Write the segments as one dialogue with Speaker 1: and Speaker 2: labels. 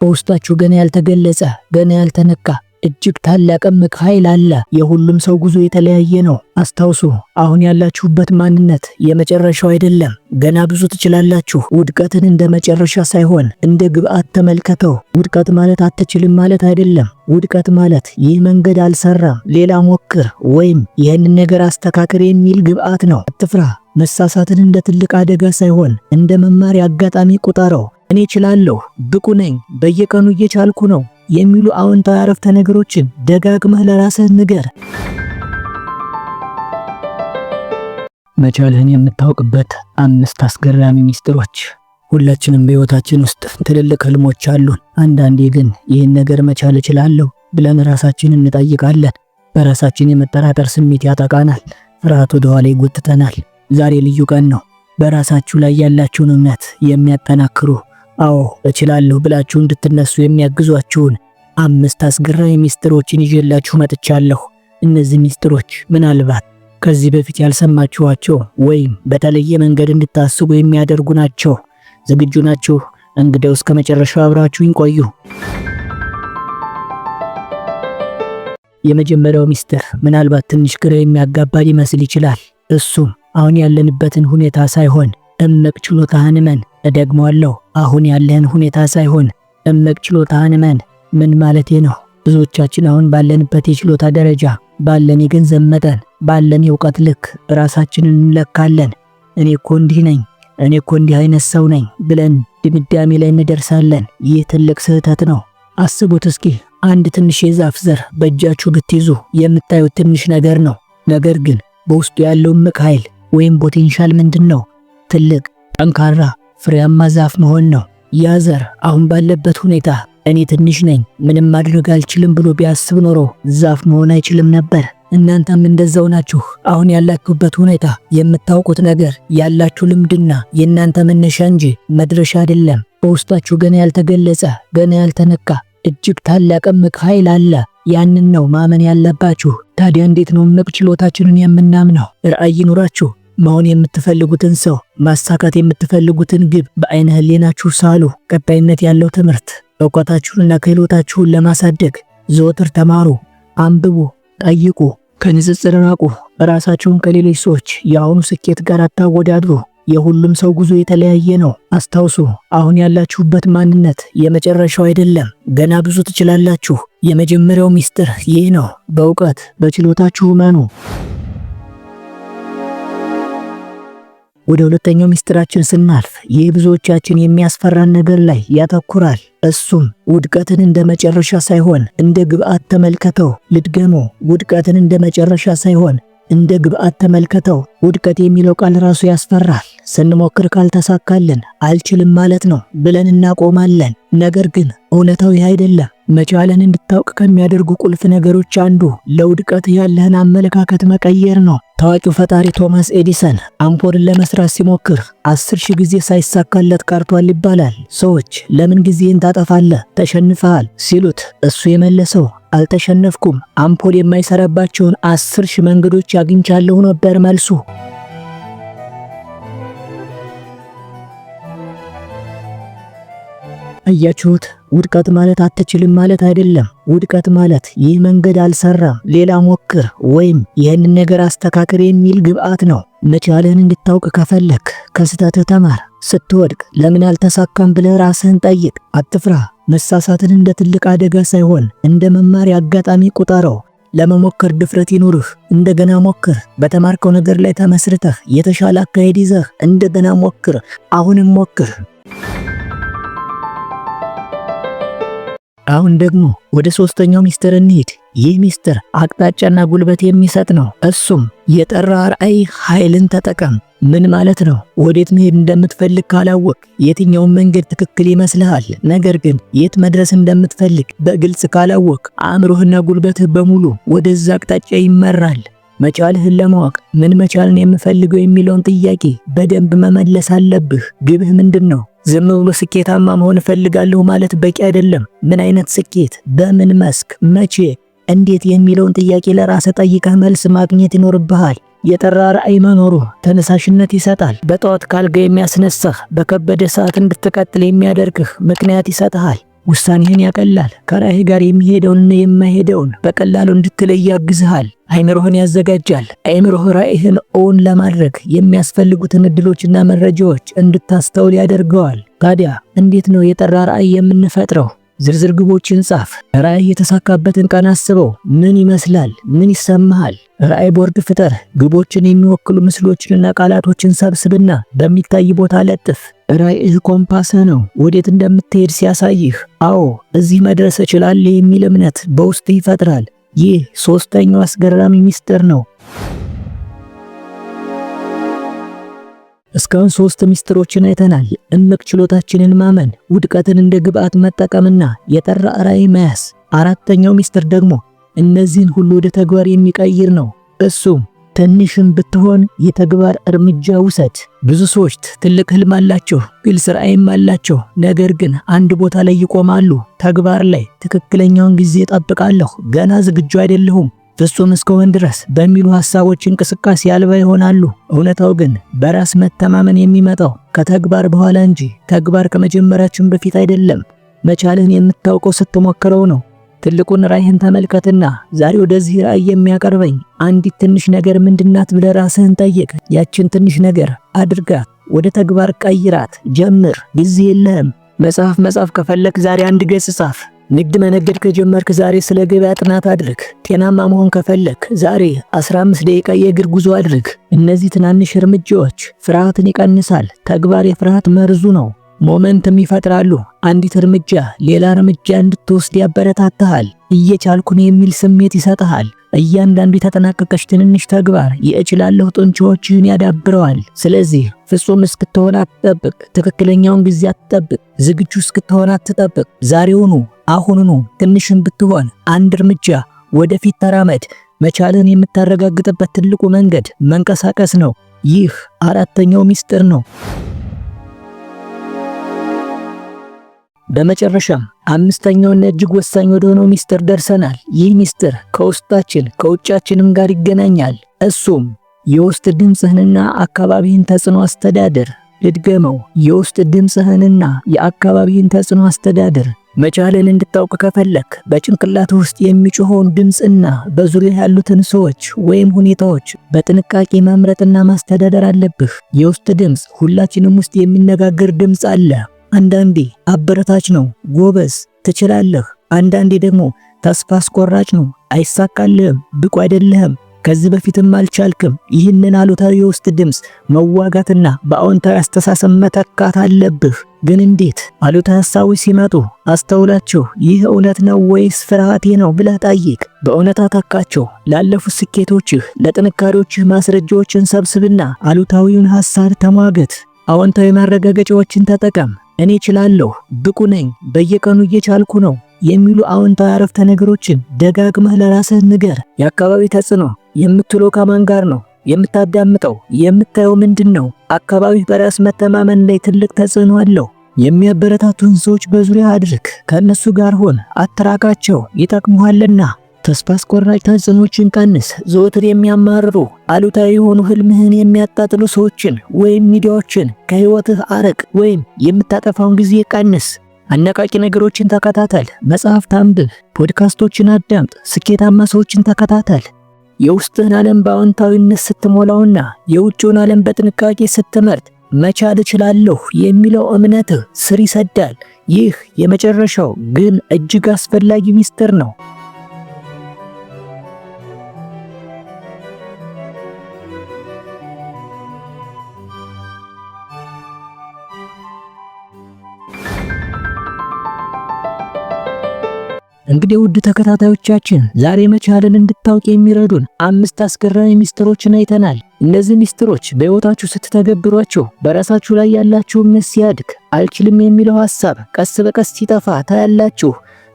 Speaker 1: በውስጣችሁ ገና ያልተገለጸ ገና ያልተነካ እጅግ ታላቅ እምቅ ኃይል አለ። የሁሉም ሰው ጉዞ የተለያየ ነው። አስታውሱ፣ አሁን ያላችሁበት ማንነት የመጨረሻው አይደለም። ገና ብዙ ትችላላችሁ። ውድቀትን እንደ መጨረሻ ሳይሆን እንደ ግብአት ተመልከተው። ውድቀት ማለት አትችልም ማለት አይደለም። ውድቀት ማለት ይህ መንገድ አልሰራም፣ ሌላ ሞክር፣ ወይም ይህንን ነገር አስተካክል የሚል ግብአት ነው። አትፍራ። መሳሳትን እንደ ትልቅ አደጋ ሳይሆን እንደ መማሪያ አጋጣሚ ቁጠረው። እኔ እችላለሁ፣ ብቁ ነኝ፣ በየቀኑ እየቻልኩ ነው የሚሉ አዎንታዊ አረፍተ ነገሮችን ደጋግመህ ለራስህ ንገር። መቻልህን የምታውቅበት 5 አስገራሚ ሚስጥሮች። ሁላችንም በሕይወታችን ውስጥ ትልልቅ ህልሞች አሉን። አንዳንዴ ግን ይህን ነገር መቻል እችላለሁ ብለን ራሳችንን እንጠይቃለን። በራሳችን የመጠራጠር ስሜት ያጠቃናል። ፍርሃት ወደ ኋላ ይጎትተናል። ዛሬ ልዩ ቀን ነው። በራሳችሁ ላይ ያላችሁን እምነት የሚያጠናክሩ አዎ እችላለሁ ብላችሁ እንድትነሱ የሚያግዟችሁን 5 አስገራሚ ሚስጥሮችን ይዤላችሁ መጥቻለሁ። እነዚህ ሚስጥሮች ምናልባት ከዚህ በፊት ያልሰማችኋቸው ወይም በተለየ መንገድ እንድታስቡ የሚያደርጉ ናቸው። ዝግጁ ናችሁ? እንግዲያው እስከ መጨረሻው አብራችሁኝ ቆዩ። የመጀመሪያው ሚስጥር ምናልባት ትንሽ ግራ የሚያጋባ ሊመስል ይችላል። እሱም አሁን ያለንበትን ሁኔታ ሳይሆን እምቅ ችሎታህን እመን። እደግመዋለሁ፣ አሁን ያለህን ሁኔታ ሳይሆን እምቅ ችሎታህን እመን። ምን ማለቴ ነው? ብዙዎቻችን አሁን ባለንበት የችሎታ ደረጃ፣ ባለን የገንዘብ መጠን፣ ባለን የእውቀት ልክ ራሳችንን እንለካለን። እኔ እኮ እንዲህ ነኝ፣ እኔ እኮ እንዲህ አይነት ሰው ነኝ ብለን ድምዳሜ ላይ እንደርሳለን። ይህ ትልቅ ስህተት ነው። አስቡት እስኪ፣ አንድ ትንሽ የዛፍ ዘር በእጃችሁ ብትይዙ የምታዩት ትንሽ ነገር ነው። ነገር ግን በውስጡ ያለው እምቅ ኃይል ወይም ፖቴንሻል ምንድን ነው? ትልቅ፣ ጠንካራ፣ ፍሬያማ ዛፍ መሆን ነው። ያ ዘር አሁን ባለበት ሁኔታ እኔ ትንሽ ነኝ፣ ምንም ማድረግ አልችልም ብሎ ቢያስብ ኖሮ ዛፍ መሆን አይችልም ነበር። እናንተም እንደዛው ናችሁ። አሁን ያላችሁበት ሁኔታ፣ የምታውቁት ነገር፣ ያላችሁ ልምድና የእናንተ መነሻ እንጂ መድረሻ አይደለም። በውስጣችሁ ገና ያልተገለጸ ገና ያልተነካ እጅግ ታላቅ እምቅ ኃይል አለ። ያንን ነው ማመን ያለባችሁ። ታዲያ እንዴት ነው እምቅ ችሎታችንን የምናምነው? ራዕይ ይኑራችሁ። መሆን የምትፈልጉትን ሰው፣ ማሳካት የምትፈልጉትን ግብ በአይነ ህሊናችሁ ሳሉ። ቀጣይነት ያለው ትምህርት፣ እውቀታችሁንና ክህሎታችሁን ለማሳደግ ዘወትር ተማሩ፣ አንብቡ፣ ጠይቁ፣ ከንጽጽር ራቁ። ራሳችሁን ከሌሎች ሰዎች የአሁኑ ስኬት ጋር አታወዳድሩ። የሁሉም ሰው ጉዞ የተለያየ ነው። አስታውሱ፣ አሁን ያላችሁበት ማንነት የመጨረሻው አይደለም። ገና ብዙ ትችላላችሁ። የመጀመሪያው ሚስጥር ይህ ነው። በእውቀት በችሎታችሁ እመኑ። ወደ ሁለተኛው ሚስጥራችን ስናልፍ ይህ ብዙዎቻችን የሚያስፈራን ነገር ላይ ያተኩራል። እሱም ውድቀትን እንደ መጨረሻ ሳይሆን እንደ ግብአት ተመልከተው። ልድገመው፣ ውድቀትን እንደ መጨረሻ ሳይሆን እንደ ግብአት ተመልከተው። ውድቀት የሚለው ቃል ራሱ ያስፈራል። ስንሞክር ካልተሳካልን አልችልም ማለት ነው ብለን እናቆማለን። ነገር ግን እውነታው ይህ አይደለም። መቻልን እንድታውቅ ከሚያደርጉ ቁልፍ ነገሮች አንዱ ለውድቀት ያለህን አመለካከት መቀየር ነው። ታዋቂው ፈጣሪ ቶማስ ኤዲሰን አምፖልን ለመስራት ሲሞክር 10,000 ጊዜ ሳይሳካለት ቀርቷል ይባላል። ሰዎች ለምን ጊዜን ታጠፋለህ? ተሸንፈሃል ሲሉት እሱ የመለሰው አልተሸነፍኩም፣ አምፖል የማይሰራባቸውን 10,000 መንገዶች አግኝቻለሁ ነበር መልሱ። አያችሁት? ውድቀት ማለት አትችልም ማለት አይደለም። ውድቀት ማለት ይህ መንገድ አልሰራም፣ ሌላ ሞክር፣ ወይም ይህንን ነገር አስተካክል የሚል ግብአት ነው። መቻልህን እንድታውቅ ከፈለክ ከስህተትህ ተማር። ስትወድቅ ለምን አልተሳካም ብለህ ራስህን ጠይቅ። አትፍራ። መሳሳትን እንደ ትልቅ አደጋ ሳይሆን እንደ መማሪያ አጋጣሚ ቁጠረው። ለመሞከር ድፍረት ይኑርህ። እንደገና ሞክር። በተማርከው ነገር ላይ ተመስርተህ የተሻለ አካሄድ ይዘህ እንደገና ሞክር። አሁንም ሞክር። አሁን ደግሞ ወደ ሶስተኛው ሚስጥር እንሂድ። ይህ ሚስጥር አቅጣጫና ጉልበት የሚሰጥ ነው። እሱም የጠራ ራዕይ ኃይልን ተጠቀም። ምን ማለት ነው? ወዴት መሄድ እንደምትፈልግ ካላወቅ የትኛውን መንገድ ትክክል ይመስልሃል? ነገር ግን የት መድረስ እንደምትፈልግ በግልጽ ካላወቅ አእምሮህና ጉልበትህ በሙሉ ወደዛ አቅጣጫ ይመራል። መቻልህን ለማወቅ ምን መቻልን የምፈልገው የሚለውን ጥያቄ በደንብ መመለስ አለብህ። ግብህ ምንድን ነው? ዝም ብሎ ስኬታማ መሆን እፈልጋለሁ ማለት በቂ አይደለም። ምን አይነት ስኬት፣ በምን መስክ፣ መቼ፣ እንዴት የሚለውን ጥያቄ ለራስህ ጠይቀህ መልስ ማግኘት ይኖርብሃል። የጠራ ራዕይ መኖሩ ተነሳሽነት ይሰጣል። በጠዋት ካልጋ የሚያስነሳህ፣ በከበደ ሰዓት እንድትቀጥል የሚያደርግህ ምክንያት ይሰጥሃል። ውሳኔህን ያቀላል። ከራእይህ ጋር የሚሄደውንና የማይሄደውን በቀላሉ እንድትለይ ያግዝሃል። አይምሮህን ያዘጋጃል። አይምሮህ ራእይህን እውን ለማድረግ የሚያስፈልጉትን እድሎችና መረጃዎች እንድታስተውል ያደርገዋል። ታዲያ እንዴት ነው የጠራ ራእይ የምንፈጥረው? ዝርዝር ግቦችን ጻፍ። ራእይ የተሳካበትን ቀን አስበው። ምን ይመስላል? ምን ይሰማሃል? ራእይ ቦርድ ፍጠር። ግቦችን የሚወክሉ ምስሎችንና ቃላቶችን ሰብስብና በሚታይ ቦታ ለጥፍ። ራእይህ ኮምፓስ ነው፣ ወዴት እንደምትሄድ ሲያሳይህ። አዎ እዚህ መድረስ እችላለሁ የሚል እምነት በውስጥ ይፈጥራል። ይህ ሶስተኛው አስገራሚ ሚስጥር ነው። እስካሁን 3 ሚስጥሮችን አይተናል። እምቅ ችሎታችንን ማመን፣ ውድቀትን እንደ ግብአት መጠቀምና የጠራ ራእይ መያዝ። አራተኛው ሚስጥር ደግሞ እነዚህን ሁሉ ወደ ተግባር የሚቀይር ነው። እሱም ትንሽም ብትሆን የተግባር እርምጃ ውሰድ። ብዙ ሰዎች ትልቅ ህልም አላቸው፣ ግልጽ ራእይም አላቸው። ነገር ግን አንድ ቦታ ላይ ይቆማሉ። ተግባር ላይ ትክክለኛውን ጊዜ እጠብቃለሁ፣ ገና ዝግጁ አይደለሁም፣ ፍጹም እስከሆን ድረስ በሚሉ ሐሳቦች እንቅስቃሴ አልባ ይሆናሉ። እውነታው ግን በራስ መተማመን የሚመጣው ከተግባር በኋላ እንጂ ተግባር ከመጀመራችን በፊት አይደለም። መቻልህን የምታውቀው ስትሞክረው ነው። ትልቁን ራእይህን ተመልከትና ዛሬ ወደዚህ ራእይ የሚያቀርበኝ አንዲት ትንሽ ነገር ምንድናት ብለህ ራስህን ጠይቅ። ያችን ትንሽ ነገር አድርጋት፣ ወደ ተግባር ቀይራት፣ ጀምር። ጊዜ የለህም። መጽሐፍ ከፈለክ ዛሬ 1 ገጽ ጻፍ። ንግድ መነገድ ከጀመርክ ዛሬ ስለ ገበያ ጥናት አድርግ። ጤናማ መሆን ከፈለክ ዛሬ 15 ደቂቃ የእግር ጉዞ አድርግ። እነዚህ ትናንሽ እርምጃዎች ፍርሃትን ይቀንሳል። ተግባር የፍርሃት መርዙ ነው። ሞመንትም ይፈጥራሉ። አንዲት እርምጃ ሌላ እርምጃ እንድትወስድ ያበረታታሃል። እየቻልኩ ነው የሚል ስሜት ይሰጥሃል። እያንዳንዱ የተጠናቀቀች ትንንሽ ተግባር የእችላለሁ ጡንቻዎችህን ያዳብረዋል። ስለዚህ ፍጹም እስክትሆን አትጠብቅ። ትክክለኛውን ጊዜ አትጠብቅ። ዝግጁ እስክትሆን አትጠብቅ። ዛሬውኑ፣ አሁኑኑ ትንሽም ብትሆን አንድ እርምጃ ወደፊት ተራመድ። መቻልን የምታረጋግጥበት ትልቁ መንገድ መንቀሳቀስ ነው። ይህ አራተኛው ሚስጥር ነው። በመጨረሻም አምስተኛውና እጅግ ወሳኝ ወደሆነው ሚስጥር ደርሰናል። ይህ ሚስጥር ከውስጣችን ከውጫችንም ጋር ይገናኛል። እሱም የውስጥ ድምፅህንና አካባቢህን ተጽዕኖ አስተዳደር። ልድገመው፣ የውስጥ ድምፅህንና የአካባቢህን ተጽዕኖ አስተዳደር። መቻልን እንድታውቅ ከፈለክ በጭንቅላት ውስጥ የሚጮኸውን ድምፅና በዙሪያ ያሉትን ሰዎች ወይም ሁኔታዎች በጥንቃቄ መምረጥና ማስተዳደር አለብህ። የውስጥ ድምፅ ሁላችንም ውስጥ የሚነጋገር ድምፅ አለ። አንዳንዴ አበረታች ነው፣ ጎበዝ፣ ትችላለህ። አንዳንዴ ደግሞ ተስፋ አስቆራጭ ነው፣ አይሳካልህም፣ ብቁ አይደለህም፣ ከዚህ በፊትም አልቻልክም። ይህንን አሉታዊ የውስጥ ድምፅ መዋጋትና በአዎንታዊ አስተሳሰብ መተካት አለብህ። ግን እንዴት? አሉታዊ ሐሳቦች ሲመጡ አስተውላቸው። ይህ እውነት ነው ወይስ ፍርሃቴ ነው ብለህ ጠይቅ። በእውነት አታካቸው። ላለፉት ስኬቶችህ፣ ለጥንካሬዎችህ ማስረጃዎችን ሰብስብና አሉታዊውን ሐሳብ ተሟገት። አዎንታዊ ማረጋገጫዎችን ተጠቀም። እኔ እችላለሁ፣ ብቁ ነኝ፣ በየቀኑ እየቻልኩ ነው የሚሉ አዎንታዊ አረፍተ ነገሮችን ደጋግመህ ለራስህ ንገር። የአካባቢ ተጽዕኖ የምትለው ከማን ጋር ነው? የምታዳምጠው የምታየው ምንድን ነው? አካባቢህ በራስ መተማመን ላይ ትልቅ ተጽዕኖ አለው። የሚያበረታቱን ሰዎች በዙሪያ አድርግ። ከእነሱ ጋር ሆን፣ አትራቃቸው፣ ይጠቅሙሃልና። ተስፋ አስቆራጭ ተጽዕኖችን ቀንስ። ዘወትር የሚያማርሩ አሉታዊ የሆኑ ህልምህን የሚያጣጥሉ ሰዎችን ወይም ሚዲያዎችን ከህይወትህ አርቅ፣ ወይም የምታጠፋውን ጊዜ ቀንስ። አነቃቂ ነገሮችን ተከታተል። መጽሐፍት አንብብ፣ ፖድካስቶችን አዳምጥ፣ ስኬታማ ሰዎችን ተከታተል። የውስጥህን ዓለም በአዎንታዊነት ስትሞላውና የውጭውን ዓለም በጥንቃቄ ስትመርጥ መቻል እችላለሁ የሚለው እምነትህ ስር ይሰዳል። ይህ የመጨረሻው ግን እጅግ አስፈላጊ ሚስጥር ነው። እንግዲህ ውድ ተከታታዮቻችን ዛሬ መቻልን እንድታውቅ የሚረዱን 5 አስገራሚ ሚስጥሮችን አይተናል። እነዚህ ሚስጥሮች በህይወታችሁ ስትተገብሯቸው በራሳችሁ ላይ ያላችሁ እምነት ሲያድግ፣ አልችልም የሚለው ሐሳብ ቀስ በቀስ ሲጠፋ ታያላችሁ።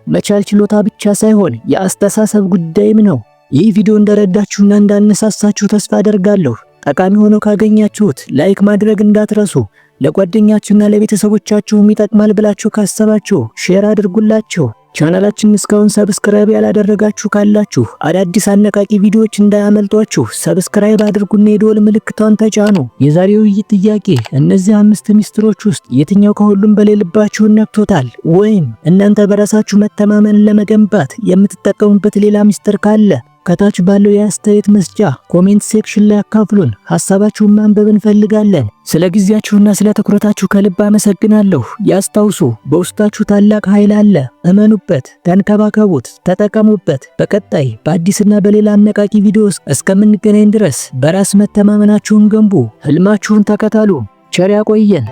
Speaker 1: መቻል ችሎታ ብቻ ሳይሆን የአስተሳሰብ ጉዳይም ነው። ይህ ቪዲዮ እንደረዳችሁና እንዳነሳሳችሁ ተስፋ አደርጋለሁ። ጠቃሚ ሆኖ ካገኛችሁት ላይክ ማድረግ እንዳትረሱ። ለጓደኛችሁና ለቤተሰቦቻችሁም ይጠቅማል ብላችሁ ካሰባችሁ ሼር አድርጉላችሁ። ቻናላችንን እስካሁን ሰብስክራይብ ያላደረጋችሁ ካላችሁ አዳዲስ አነቃቂ ቪዲዮዎች እንዳያመልጧችሁ ሰብስክራይብ አድርጉና የደወል ምልክቷን ተጫኑ። የዛሬው ውይይት ጥያቄ እነዚህ 5 ሚስጥሮች ውስጥ የትኛው ከሁሉም በላይ ልባችሁን ነክቶታል? ወይም እናንተ በራሳችሁ መተማመን ለመገንባት የምትጠቀሙበት ሌላ ሚስጥር ካለ ከታች ባለው የአስተያየት መስጫ ኮሜንት ሴክሽን ላይ አካፍሉን። ሐሳባችሁን ማንበብ እንፈልጋለን። ስለ ጊዜያችሁና ስለ ትኩረታችሁ ከልብ አመሰግናለሁ። ያስታውሱ፣ በውስጣችሁ ታላቅ ኃይል አለ። እመኑበት፣ ተንከባከቡት፣ ተጠቀሙበት። በቀጣይ በአዲስና በሌላ አነቃቂ ቪዲዮስ እስከምንገናኝ ድረስ በራስ መተማመናችሁን ገንቡ፣ ህልማችሁን ተከተሉ። ቸር ያቆየን።